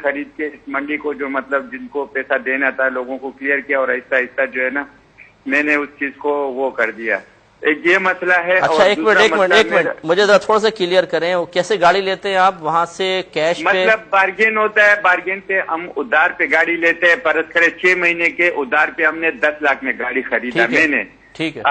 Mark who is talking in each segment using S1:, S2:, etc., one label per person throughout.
S1: خرید کے اس منڈی کو جو مطلب جن کو پیسہ دینا تھا لوگوں کو کلیئر کیا، اور آہستہ آہستہ جو ہے نا میں نے اس چیز کو وہ کر دیا. ایک یہ مسئلہ ہے.
S2: اچھا ایک منٹ مجھے ذرا تھوڑا سا کلیئر کریں، وہ کیسے گاڑی لیتے ہیں آپ وہاں سے؟ کیش پہ؟
S1: مطلب بارگین ہوتا ہے، بارگین پہ ہم ادھار پہ گاڑی لیتے ہیں. فرض کرے 6 مہینے کے ادھار پہ ہم نے 10 لاکھ میں گاڑی خریدا میں نے.
S2: ٹھیک ہے.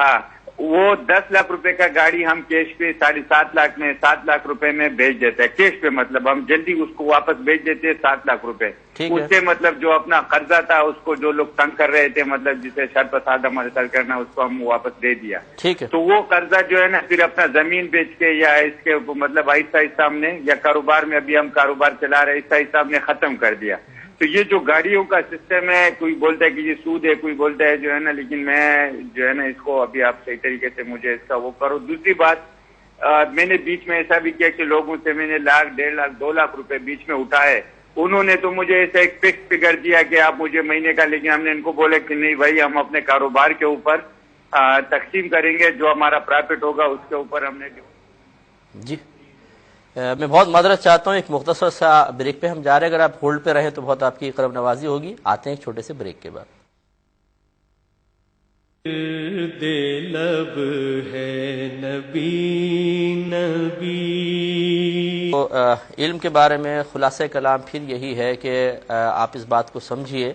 S1: وہ 10 لاکھ روپے کا گاڑی ہم کیش پہ 7.5 لاکھ میں 7 لاکھ روپے میں بیچ دیتے ہیں. کیش پہ مطلب ہم جلدی اس کو واپس بیچ دیتے ہیں 7 لاکھ روپے. اس سے مطلب جو اپنا قرضہ تھا اس کو جو لوگ تنگ کر رہے تھے، مطلب جسے شرط فساد عمل کرنا، اس کو ہم واپس دے دیا.
S2: ٹھیک ہے.
S1: تو وہ قرضہ جو ہے نا پھر اپنا زمین بیچ کے یا اس کے مطلب آہستہ آہستہ ہم نے، یا کاروبار میں ابھی ہم کاروبار چلا رہے آہستہ آہستہ ہم نے ختم کر دیا. تو یہ جو گاڑیوں کا سسٹم ہے، کوئی بولتا ہے کہ یہ سود ہے، کوئی بولتا ہے جو ہے نا، لیکن میں جو ہے نا اس کو ابھی آپ صحیح طریقے سے مجھے اس کا وہ کرو. دوسری بات، میں نے بیچ میں ایسا بھی کیا کہ لوگوں سے میں نے 1 لاکھ 1.5 لاکھ 2 لاکھ روپے بیچ میں اٹھائے. انہوں نے تو مجھے ایسا ایک فکس فگر دیا کہ آپ مجھے مہینے کا، لیکن ہم نے ان کو بولا کہ نہیں بھائی، ہم اپنے کاروبار کے اوپر تقسیم کریں گے، جو ہمارا پرافٹ ہوگا اس کے اوپر ہم نے.
S2: جی میں بہت معذرت چاہتا ہوں، ایک مختصر سا بریک پہ ہم جا رہے ہیں. اگر آپ ہولڈ پہ رہیں تو بہت آپ کی کرم نوازی ہوگی. آتے ہیں ایک چھوٹے سے بریک کے بعد.
S3: لب ہے نبی نبی.
S2: تو علم کے بارے میں خلاصہ کلام پھر یہی ہے کہ آپ اس بات کو سمجھیے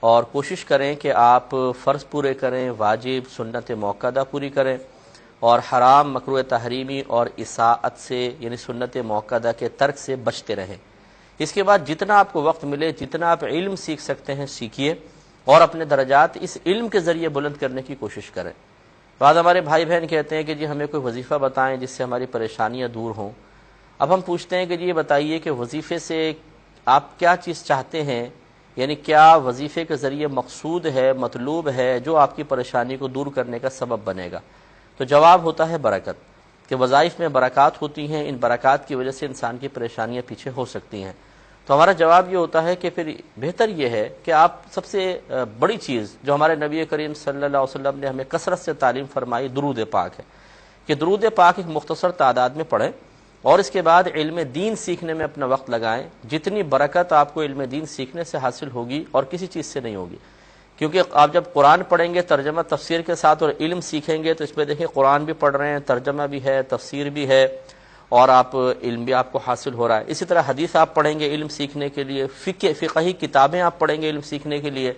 S2: اور کوشش کریں کہ آپ فرض پورے کریں، واجب سنت موقدہ پوری کریں، اور حرام مکروہ تحریمی اور اساءت سے یعنی سنت موقدہ کے ترک سے بچتے رہیں. اس کے بعد جتنا آپ کو وقت ملے، جتنا آپ علم سیکھ سکتے ہیں سیکھیے، اور اپنے درجات اس علم کے ذریعے بلند کرنے کی کوشش کریں. بعض ہمارے بھائی بہن کہتے ہیں کہ جی ہمیں کوئی وظیفہ بتائیں جس سے ہماری پریشانیاں دور ہوں. اب ہم پوچھتے ہیں کہ جی یہ بتائیے کہ وظیفے سے آپ کیا چیز چاہتے ہیں، یعنی کیا وظیفے کے ذریعے مقصود ہے، مطلوب ہے، جو آپ کی پریشانی کو دور کرنے کا سبب بنے گا. تو جواب ہوتا ہے برکت، کہ وظائف میں برکات ہوتی ہیں، ان برکات کی وجہ سے انسان کی پریشانیاں پیچھے ہو سکتی ہیں. تو ہمارا جواب یہ ہوتا ہے کہ پھر بہتر یہ ہے کہ آپ سب سے بڑی چیز جو ہمارے نبی کریم صلی اللہ علیہ وسلم نے ہمیں کثرت سے تعلیم فرمائی درود پاک ہے، کہ درود پاک ایک مختصر تعداد میں پڑھیں، اور اس کے بعد علم دین سیکھنے میں اپنا وقت لگائیں. جتنی برکت آپ کو علم دین سیکھنے سے حاصل ہوگی اور کسی چیز سے نہیں ہوگی. کیونکہ آپ جب قرآن پڑھیں گے ترجمہ تفسیر کے ساتھ اور علم سیکھیں گے تو اس میں دیکھیں قرآن بھی پڑھ رہے ہیں، ترجمہ بھی ہے، تفسیر بھی ہے، اور آپ علم بھی آپ کو حاصل ہو رہا ہے. اسی طرح حدیث آپ پڑھیں گے علم سیکھنے کے لیے، فقہی کتابیں آپ پڑھیں گے علم سیکھنے کے لیے،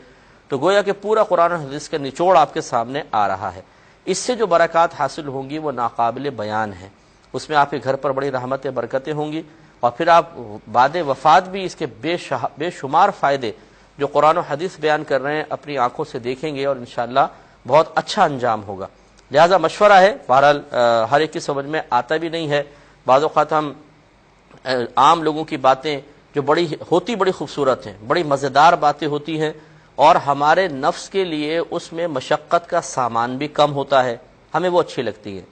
S2: تو گویا کہ پورا قرآن و حدیث کا نچوڑ آپ کے سامنے آ رہا ہے. اس سے جو برکات حاصل ہوں گی وہ ناقابل بیان ہیں. اس میں آپ کے گھر پر بڑی رحمتیں برکتیں ہوں گی، اور پھر آپ بعد وفات بھی اس کے بے شمار فائدے جو قرآن و حدیث بیان کر رہے ہیں اپنی آنکھوں سے دیکھیں گے، اور انشاءاللہ بہت اچھا انجام ہوگا. لہذا مشورہ ہے، بہرحال ہر ایک کی سمجھ میں آتا بھی نہیں ہے. بعض اوقات ہم عام لوگوں کی باتیں جو بڑی خوبصورت ہیں، بڑی مزیدار باتیں ہوتی ہیں، اور ہمارے نفس کے لیے اس میں مشقت کا سامان بھی کم ہوتا ہے، ہمیں وہ اچھی لگتی ہیں.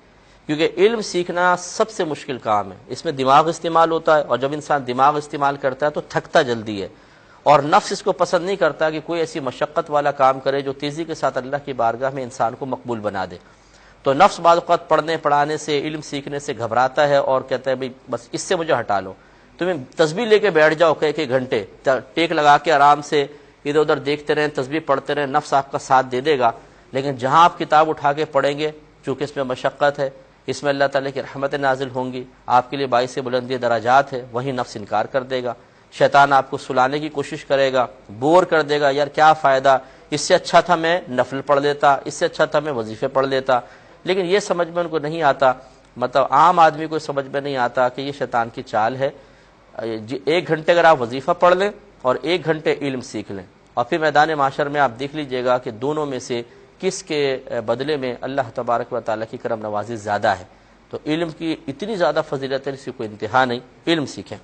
S2: کیونکہ علم سیکھنا سب سے مشکل کام ہے، اس میں دماغ استعمال ہوتا ہے، اور جب انسان دماغ استعمال کرتا ہے تو تھکتا جلدی ہے، اور نفس اس کو پسند نہیں کرتا کہ کوئی ایسی مشقت والا کام کرے جو تیزی کے ساتھ اللہ کی بارگاہ میں انسان کو مقبول بنا دے. تو نفس بعض اوقات پڑھنے پڑھانے سے، علم سیکھنے سے گھبراتا ہے اور کہتا ہے بھئی بس اس سے مجھے ہٹا لو. تمہیں تسبیح لے کے بیٹھ جاؤ کہ 1 گھنٹے ٹیک لگا کے آرام سے ادھر ادھر دیکھتے رہیں، تسبیح پڑھتے رہیں، نفس آپ کا ساتھ دے دے گا. لیکن جہاں آپ کتاب اٹھا کے پڑھیں گے، چونکہ اس میں مشقت ہے، اس میں اللہ تعالیٰ کی رحمتیں نازل ہوں گی، آپ کے لیے باعث بلندی درجات ہے، وہیں نفس انکار کر دے گا. شیطان آپ کو سلانے کی کوشش کرے گا، بور کر دے گا، یار کیا فائدہ، اس سے اچھا تھا میں نفل پڑھ لیتا، اس سے اچھا تھا میں وظیفے پڑھ لیتا. لیکن یہ سمجھ میں ان کو نہیں آتا، مطلب عام آدمی کو سمجھ میں نہیں آتا کہ یہ شیطان کی چال ہے. 1 گھنٹے اگر آپ وظیفہ پڑھ لیں اور 1 گھنٹے علم سیکھ لیں، اور پھر میدان محشر میں آپ دیکھ لیجئے گا کہ دونوں میں سے کس کے بدلے میں اللہ تبارک و تعالیٰ کی کرم نوازی زیادہ ہے. تو علم کی اتنی زیادہ فضیلت ہے، اس کی کوئی انتہا نہیں. علم سیکھیں.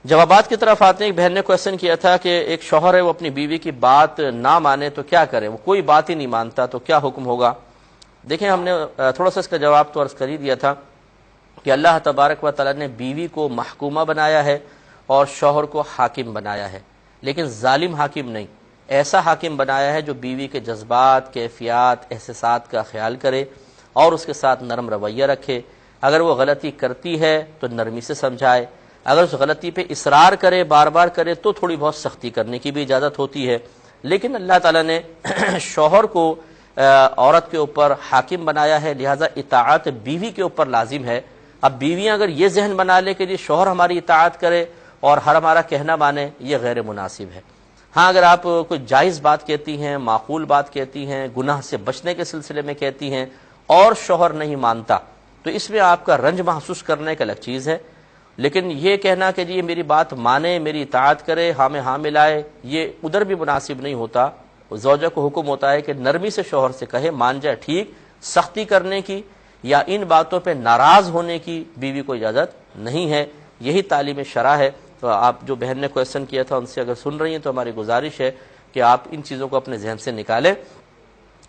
S2: جوابات کی طرف آتے ہیں. ایک بہن نے کویشچن کیا تھا کہ ایک شوہر ہے، وہ اپنی بیوی کی بات نہ مانے تو کیا کرے، وہ کوئی بات ہی نہیں مانتا تو کیا حکم ہوگا. دیکھیں ہم نے تھوڑا سا اس کا جواب تو عرض کر ہی دیا تھا کہ اللہ تبارک و تعالیٰ نے بیوی کو محکومہ بنایا ہے اور شوہر کو حاکم بنایا ہے، لیکن ظالم حاکم نہیں. ایسا حاکم بنایا ہے جو بیوی کے جذبات، کیفیات، احساسات کا خیال کرے اور اس کے ساتھ نرم رویہ رکھے. اگر وہ غلطی کرتی ہے تو نرمی سے سمجھائے، اگر اس غلطی پہ اصرار کرے، بار بار کرے، تو تھوڑی بہت سختی کرنے کی بھی اجازت ہوتی ہے، لیکن اللہ تعالیٰ نے شوہر کو عورت کے اوپر حاکم بنایا ہے، لہذا اطاعت بیوی کے اوپر لازم ہے۔ اب بیویاں اگر یہ ذہن بنا لے کہ یہ شوہر ہماری اطاعت کرے اور ہر ہمارا کہنا مانے، یہ غیر مناسب ہے۔ ہاں اگر آپ کوئی جائز بات کہتی ہیں، معقول بات کہتی ہیں، گناہ سے بچنے کے سلسلے میں کہتی ہیں اور شوہر نہیں مانتا، تو اس میں آپ کا رنج محسوس کرنے کا الگ چیز ہے، لیکن یہ کہنا کہ جی میری بات مانے، میری اطاعت کرے، ہاں میں ہاں ملائے، یہ ادھر بھی مناسب نہیں ہوتا۔ زوجہ کو حکم ہوتا ہے کہ نرمی سے شوہر سے کہے، مان جائے ٹھیک، سختی کرنے کی یا ان باتوں پہ ناراض ہونے کی بیوی کو اجازت نہیں ہے۔ یہی تعلیم شرع ہے۔ تو آپ جو بہن نے کویشچن کیا تھا ان سے اگر سن رہی ہیں تو ہماری گزارش ہے کہ آپ ان چیزوں کو اپنے ذہن سے نکالیں۔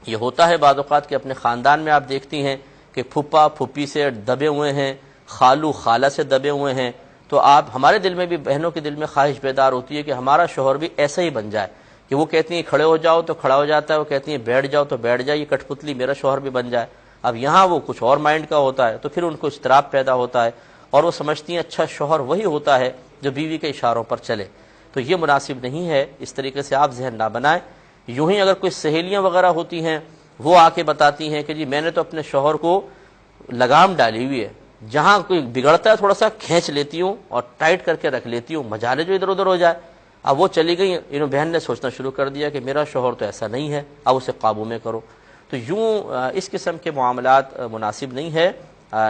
S2: یہ ہوتا ہے بعض اوقات کہ اپنے خاندان میں آپ دیکھتی ہیں کہ پھپھا پھوپھی سے دبے ہوئے ہیں، خالو خالہ سے دبے ہوئے ہیں، تو آپ ہمارے دل میں بھی، بہنوں کے دل میں خواہش بیدار ہوتی ہے کہ ہمارا شوہر بھی ایسا ہی بن جائے کہ وہ کہتی ہیں کھڑے ہو جاؤ تو کھڑا ہو جاتا ہے، وہ کہتی ہیں بیٹھ جاؤ تو بیٹھ جائے، یہ کٹھ پتلی میرا شوہر بھی بن جائے۔ اب یہاں وہ کچھ اور مائنڈ کا ہوتا ہے تو پھر ان کو اضطراب پیدا ہوتا ہے اور وہ سمجھتی ہیں اچھا شوہر وہی ہوتا ہے جو بیوی کے اشاروں پر چلے، تو یہ مناسب نہیں ہے۔ اس طریقے سے آپ ذہن نہ بنائیں۔ یوں ہی اگر کوئی سہیلیاں وغیرہ ہوتی ہیں وہ آ کے بتاتی ہیں کہ جی میں نے تو اپنے شوہر کو لگام ڈالی ہوئی ہے، جہاں کوئی بگڑتا ہے تھوڑا سا کھینچ لیتی ہوں اور ٹائٹ کر کے رکھ لیتی ہوں، مجالے جو ادھر ادھر ہو جائے۔ اب وہ چلی گئی، انہوں بہن نے سوچنا شروع کر دیا کہ میرا شوہر تو ایسا نہیں ہے، اب اسے قابو میں کرو۔ تو یوں اس قسم کے معاملات مناسب نہیں ہے۔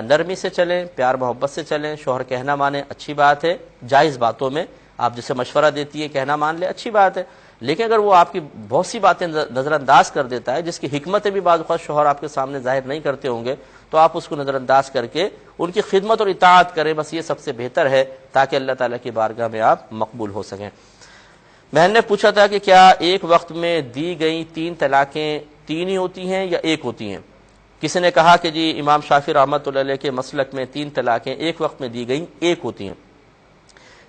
S2: نرمی سے چلیں، پیار محبت سے چلیں، شوہر کہنا مانے، اچھی بات ہے، جائز باتوں میں آپ جسے مشورہ دیتی ہے کہنا مان لے، اچھی بات ہے، لیکن اگر وہ آپ کی بہت سی باتیں نظر انداز کر دیتا ہے جس کی حکمتیں بھی بعض اوقات شوہر آپ کے سامنے ظاہر نہیں کرتے ہوں گے، تو آپ اس کو نظر انداز کر کے ان کی خدمت اور اطاعت کریں، بس یہ سب سے بہتر ہے تاکہ اللہ تعالیٰ کی بارگاہ میں آپ مقبول ہو سکیں۔ بہن نے پوچھا تھا کہ کیا ایک وقت میں دی گئی 3 طلاقیں 3 ہی ہوتی ہیں یا 1 ہوتی ہیں؟ کسی نے کہا کہ جی امام شافعی رحمۃ اللہ علیہ کے مسلک میں 3 طلاقیں ایک وقت میں دی گئیں 1 ہوتی ہیں۔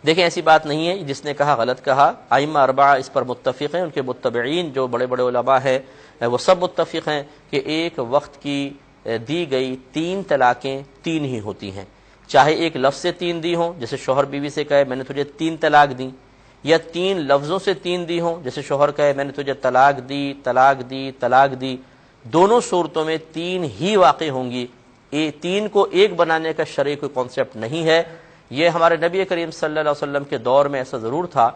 S2: دیکھیں ایسی بات نہیں ہے، جس نے کہا غلط کہا۔ ائمہ 4 اس پر متفق ہیں، ان کے متبعین جو بڑے بڑے علماء ہیں وہ سب متفق ہیں کہ ایک وقت کی دی گئی 3 طلاقیں 3 ہی ہوتی ہیں، چاہے ایک لفظ سے 3 دی ہوں، جیسے شوہر بیوی سے کہے میں نے تجھے 3 طلاق دی، یا 3 لفظوں سے 3 دی ہوں، جیسے شوہر کہے میں نے تجھے طلاق دی، طلاق دی، طلاق دی۔ دونوں صورتوں میں 3 ہی واقع ہوں گی۔ 3 کو 1 بنانے کا شرعی کوئی کانسیپٹ نہیں ہے۔ یہ ہمارے نبی کریم صلی اللہ علیہ وسلم کے دور میں ایسا ضرور تھا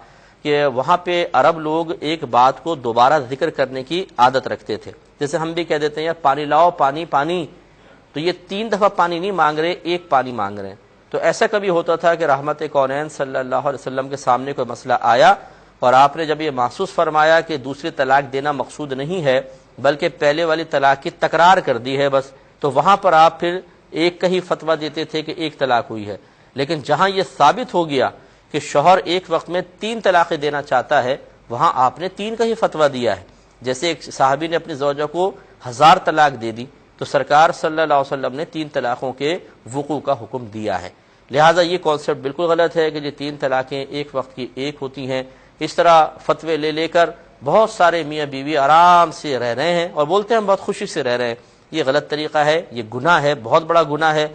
S2: کہ وہاں پہ عرب لوگ ایک بات کو دوبارہ ذکر کرنے کی عادت رکھتے تھے، جیسے ہم بھی کہہ دیتے ہیں یار پانی لاؤ، پانی پانی، تو یہ 3 دفعہ پانی نہیں مانگ رہے، 1 پانی مانگ رہے ہیں۔ تو ایسا کبھی ہوتا تھا کہ رحمت کونین صلی اللہ علیہ وسلم کے سامنے کوئی مسئلہ آیا اور آپ نے جب یہ محسوس فرمایا کہ دوسری طلاق دینا مقصود نہیں ہے بلکہ پہلے والی طلاق کی تکرار کر دی ہے بس، تو وہاں پر آپ پھر 1 کا ہی فتویٰ دیتے تھے کہ 1 طلاق ہوئی ہے۔ لیکن جہاں یہ ثابت ہو گیا کہ شوہر ایک وقت میں 3 طلاقیں دینا چاہتا ہے، وہاں آپ نے 3 کا ہی فتویٰ دیا ہے۔ جیسے ایک صحابی نے اپنی زوجہ کو 1000 طلاق دے دی تو سرکار صلی اللہ علیہ وسلم نے 3 طلاقوں کے وقوع کا حکم دیا ہے۔ لہٰذا یہ کانسیپٹ بالکل غلط ہے کہ یہ 3 طلاقیں ایک وقت کی 1 ہوتی ہیں۔ اس طرح فتوے لے لے کر بہت سارے میاں بیوی آرام سے رہ رہے ہیں اور بولتے ہیں ہم بہت خوشی سے رہ رہے ہیں، یہ غلط طریقہ ہے، یہ گناہ ہے، بہت بڑا گناہ ہے۔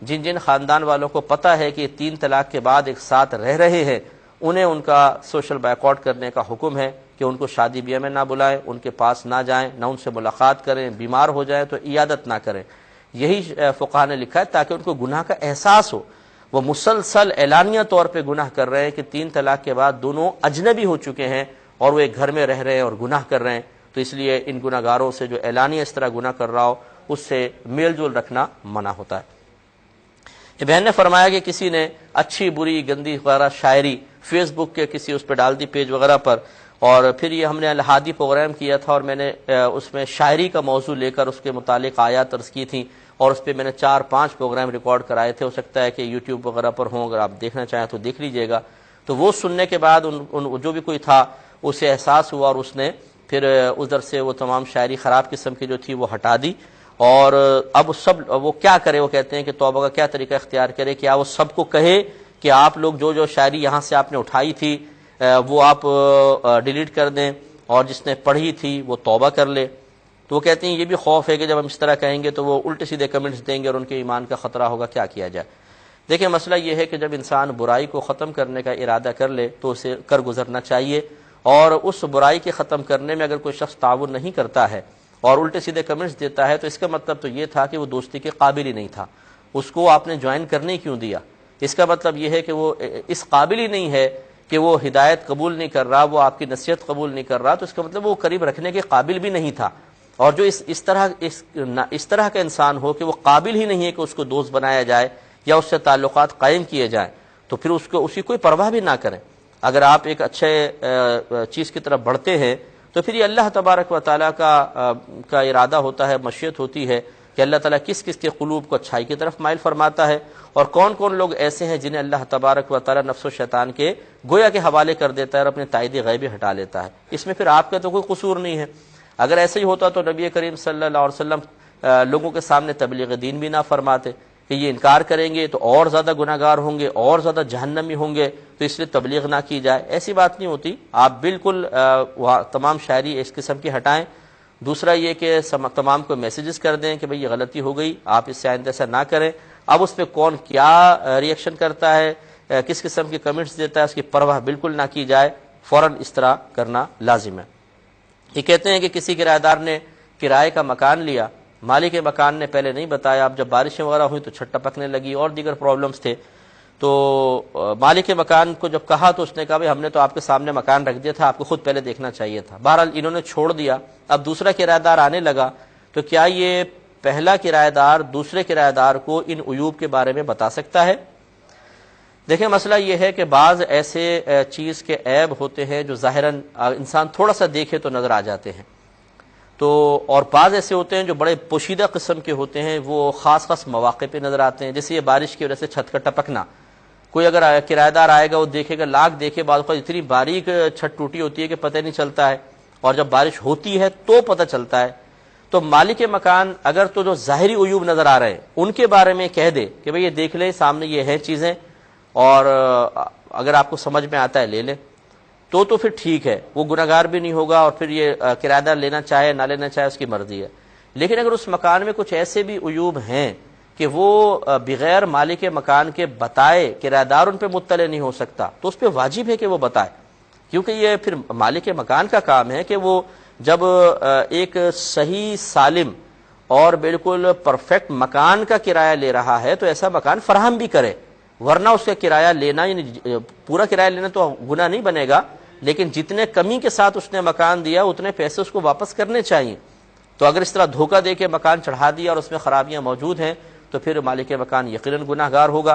S2: جن خاندان والوں کو پتہ ہے کہ 3 طلاق کے بعد ایک ساتھ رہ رہے ہیں، انہیں ان کا سوشل بائیکاٹ کرنے کا حکم ہے کہ ان کو شادی بیاہ میں نہ بلائیں، ان کے پاس نہ جائیں، نہ ان سے ملاقات کریں، بیمار ہو جائیں تو عیادت نہ کریں۔ یہی فقہاء نے لکھا ہے تاکہ ان کو گناہ کا احساس ہو۔ وہ مسلسل اعلانیہ طور پہ گناہ کر رہے ہیں کہ 3 طلاق کے بعد دونوں اجنبی ہو چکے ہیں اور وہ ایک گھر میں رہ رہے ہیں اور گناہ کر رہے ہیں، تو اس لیے ان گناہ گاروں سے جو اعلانیہ اس طرح گناہ کر رہا ہو اس سے میل جول رکھنا منع ہوتا ہے۔ یہ بہن نے فرمایا کہ کسی نے اچھی بری گندی وغیرہ شاعری فیس بک کے کسی اس پہ ڈال دی پیج وغیرہ پر، اور پھر یہ ہم نے الہادی پروگرام کیا تھا اور میں نے اس میں شاعری کا موضوع لے کر اس کے متعلق آیات درج کی تھیں اور اس پہ میں نے 4-5 پروگرام ریکارڈ کرائے تھے۔ ہو سکتا ہے کہ یوٹیوب وغیرہ پر ہوں، اگر آپ دیکھنا چاہیں تو دیکھ لیجئے گا۔ تو وہ سننے کے بعد جو بھی کوئی تھا اسے احساس ہوا اور اس نے پھر ادھر سے وہ تمام شاعری خراب قسم کی جو تھی وہ ہٹا دی، اور اب وہ کیا کرے، وہ کہتے ہیں کہ توبہ کا کیا طریقہ اختیار کرے، کیا وہ سب کو کہے کہ آپ لوگ جو شاعری یہاں سے آپ نے اٹھائی تھی وہ آپ ڈیلیٹ کر دیں اور جس نے پڑھی تھی وہ توبہ کر لے؟ تو وہ کہتے ہیں یہ بھی خوف ہے کہ جب ہم اس طرح کہیں گے تو وہ الٹے سیدھے کمنٹس دیں گے اور ان کے ایمان کا خطرہ ہوگا، کیا کیا جائے؟ دیکھیں مسئلہ یہ ہے کہ جب انسان برائی کو ختم کرنے کا ارادہ کر لے تو اسے کر گزرنا چاہیے، اور اس برائی کے ختم کرنے میں اگر کوئی شخص تعاون نہیں کرتا ہے اور الٹے سیدھے کمنٹس دیتا ہے تو اس کا مطلب تو یہ تھا کہ وہ دوستی کے قابل ہی نہیں تھا، اس کو آپ نے جوائن کرنے کیوں دیا؟ اس کا مطلب یہ ہے کہ وہ اس قابل ہی نہیں ہے کہ وہ ہدایت قبول نہیں کر رہا، وہ آپ کی نصیحت قبول نہیں کر رہا، تو اس کا مطلب وہ قریب رکھنے کے قابل بھی نہیں تھا۔ اور جو اس طرح کا انسان ہو کہ وہ قابل ہی نہیں ہے کہ اس کو دوست بنایا جائے یا اس سے تعلقات قائم کیے جائیں، تو پھر اسی کوئی پرواہ بھی نہ کریں۔ اگر آپ ایک اچھے چیز کی طرف بڑھتے ہیں تو پھر یہ اللہ تبارک و تعالیٰ کا ارادہ ہوتا ہے، مشیت ہوتی ہے کہ اللہ تعالیٰ کس کس کے قلوب کو اچھائی کی طرف مائل فرماتا ہے، اور کون کون لوگ ایسے ہیں جنہیں اللہ تبارک و تعالیٰ نفس و شیطان کے گویا کے حوالے کر دیتا ہے اور اپنے تائید غیبی ہٹا لیتا ہے۔ اس میں پھر آپ کا تو کوئی قصور نہیں ہے۔ اگر ایسے ہی ہوتا تو نبی کریم صلی اللہ علیہ وسلم لوگوں کے سامنے تبلیغ دین بھی نہ فرماتے کہ یہ انکار کریں گے تو اور زیادہ گناہ گار ہوں گے، اور زیادہ جہنمی ہوں گے، تو اس لیے تبلیغ نہ کی جائے۔ ایسی بات نہیں ہوتی، آپ بالکل تمام شاعری اس قسم کی ہٹائیں۔ دوسرا یہ کہ تمام کو میسیجز کر دیں کہ بھئی یہ غلطی ہو گئی، آپ اس سے آئندہ ایسا نہ کریں۔ اب اس پہ کون کیا ریئیکشن کرتا ہے، کس قسم کے کمنٹس دیتا ہے، اس کی پرواہ بالکل نہ کی جائے، فوراً اس طرح کرنا لازم ہے۔ یہ کہتے ہیں کہ کسی کرایہ دار نے کرائے کا مکان لیا، مالک مکان نے پہلے نہیں بتایا، اب جب بارشیں وغیرہ ہوئی تو چھت ٹپکنے لگی اور دیگر پرابلمز تھے، تو مالک مکان کو جب کہا تو اس نے کہا بھئی ہم نے تو آپ کے سامنے مکان رکھ دیا تھا، آپ کو خود پہلے دیکھنا چاہیے تھا۔ بہرحال انہوں نے چھوڑ دیا، اب دوسرا کرایہ دار آنے لگا، تو کیا یہ پہلا کرایہ دار دوسرے کرایہ دار کو ان عیوب کے بارے میں بتا سکتا ہے؟ دیکھیں مسئلہ یہ ہے کہ بعض ایسے چیز کے عیب ہوتے ہیں جو ظاہراً انسان تھوڑا سا دیکھے تو نظر آ جاتے ہیں، تو اور بعض ایسے ہوتے ہیں جو بڑے پوشیدہ قسم کے ہوتے ہیں، وہ خاص خاص مواقع پہ نظر آتے ہیں، جیسے یہ بارش کی وجہ سے چھت کا ٹپکنا۔ کوئی اگر کرایہ دار آئے گا وہ دیکھے گا، لاکھ دیکھے، بعض اوقات اتنی باریک چھت ٹوٹی ہوتی ہے کہ پتہ نہیں چلتا ہے، اور جب بارش ہوتی ہے تو پتہ چلتا ہے۔ تو مالک مکان اگر تو جو ظاہری عیوب نظر آ رہے ہیں ان کے بارے میں کہہ دے کہ بھئی یہ دیکھ لیں سامنے یہ ہیں چیزیں، اور اگر آپ کو سمجھ میں آتا ہے لے لیں، تو پھر ٹھیک ہے، وہ گناہ گار بھی نہیں ہوگا، اور پھر یہ کرایہ دار لینا چاہے نہ لینا چاہے اس کی مرضی ہے۔ لیکن اگر اس مکان میں کچھ ایسے بھی عیوب ہیں کہ وہ بغیر مالک مکان کے بتائے کرایہ دار ان پہ مطلع نہیں ہو سکتا، تو اس پہ واجب ہے کہ وہ بتائے، کیونکہ یہ پھر مالک مکان کا کام ہے کہ وہ جب ایک صحیح سالم اور بالکل پرفیکٹ مکان کا کرایہ لے رہا ہے تو ایسا مکان فراہم بھی کرے، ورنہ اس کا کرایہ لینا، یعنی پورا کرایہ لینا تو گناہ نہیں بنے گا، لیکن جتنے کمی کے ساتھ اس نے مکان دیا اتنے پیسے اس کو واپس کرنے چاہیے۔ تو اگر اس طرح دھوکہ دے کے مکان چڑھا دیا اور اس میں خرابیاں موجود ہیں تو پھر مالک مکان یقیناً گناہ گار ہوگا۔